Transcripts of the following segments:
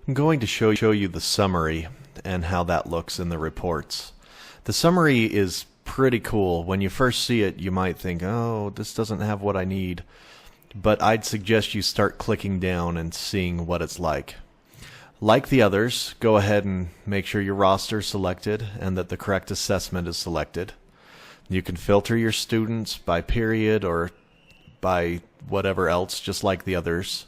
I'm going to show you the summary and how that looks in the reports. The summary is pretty cool. When you first see it, you might think, oh, this doesn't have what I need. But I'd suggest you start clicking down and seeing what it's like. Like the others, go ahead and make sure your roster is selected and that the correct assessment is selected. You can filter your students by period or by whatever else, just like the others.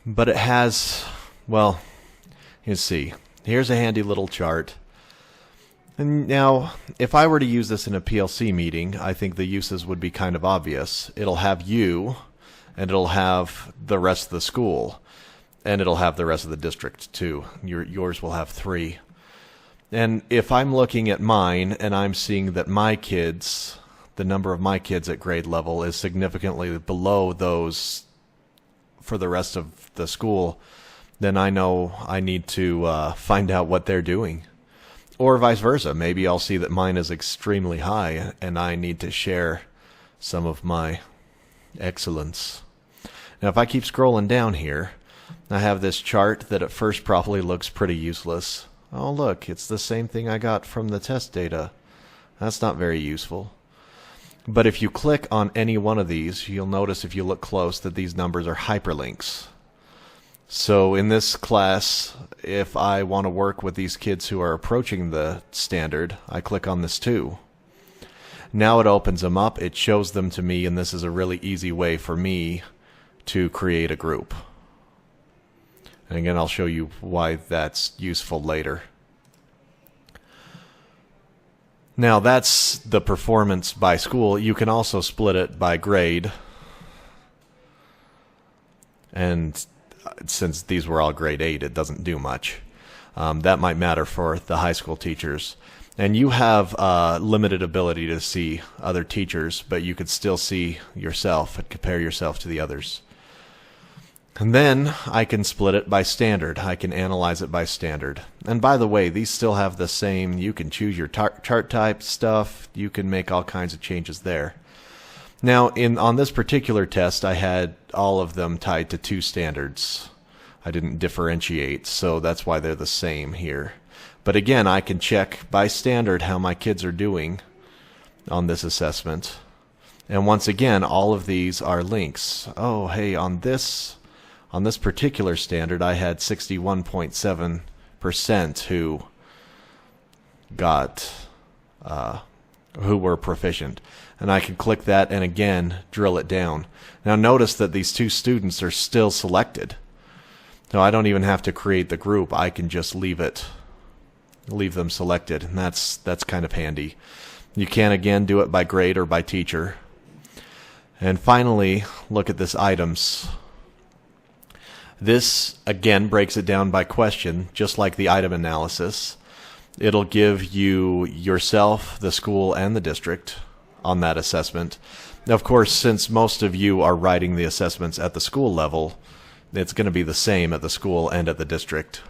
But it has, well, you see, here's a handy little chart. And now, if I were to use this in a PLC meeting, I think the uses would be kind of obvious. It'll have you, and it'll have the rest of the school, and it'll have the rest of the district too. Yours will have 3. And if I'm looking at mine and I'm seeing that my kids, the number of my kids at grade level is significantly below those for the rest of the school, then I know I need to find out what they're doing. Or vice versa. Maybe I'll see that mine is extremely high and I need to share some of my excellence. Now if I keep scrolling down here, I have this chart that at first probably looks pretty useless. Oh look, it's the same thing I got from the test data. That's not very useful. But if you click on any one of these, you'll notice if you look close that these numbers are hyperlinks. So in this class, if I want to work with these kids who are approaching the standard, I click on this too. Now it opens them up, it shows them to me, and this is a really easy way for me to create a group. And again, I'll show you why that's useful later. Now that's the performance by school. You can also split it by grade. And since these were all grade 8, it doesn't do much. That might matter for the high school teachers. And you have limited ability to see other teachers, but you could still see yourself and compare yourself to the others. And then I can split it by standard. I can analyze it by standard. And by the way, these still have the same, you can choose your chart type stuff. You can make all kinds of changes there. Now, on this particular test, I had all of them tied to 2 standards. I didn't differentiate, so that's why they're the same here. But again, I can check by standard how my kids are doing on this assessment. And once again, all of these are links. Oh, hey, on this particular standard, I had 61.7% who got who were proficient. And I can click that and again drill it down. Now notice that these 2 students are still selected. So I don't even have to create the group. I can just leave them selected, and that's kind of handy. You can again do it by grade or by teacher. And finally, look at this items. This again breaks it down by question, just like the item analysis. It'll give you yourself, the school, and the district on that assessment. Now, of course, since most of you are writing the assessments at the school level, it's going to be the same at the school and at the district.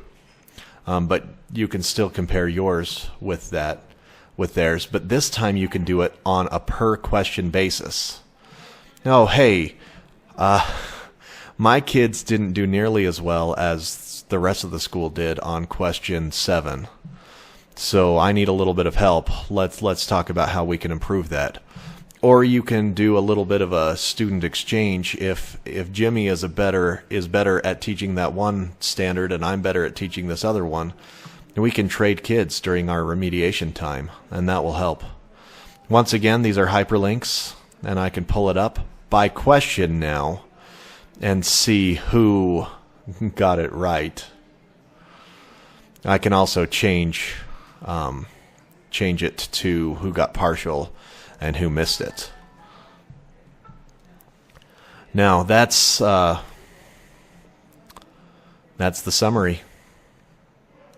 But you can still compare yours with theirs. But this time you can do it on a per question basis. Oh, hey, my kids didn't do nearly as well as the rest of the school did on question 7. So I need a little bit of help. Let's talk about how we can improve that. Or you can do a little bit of a student exchange. If Jimmy is better at teaching that one standard and I'm better at teaching this other one, we can trade kids during our remediation time, and that will help. Once again, these are hyperlinks, and I can pull it up by question now and see who got it right. I can also change it to who got partial and who missed it. Now that's the summary.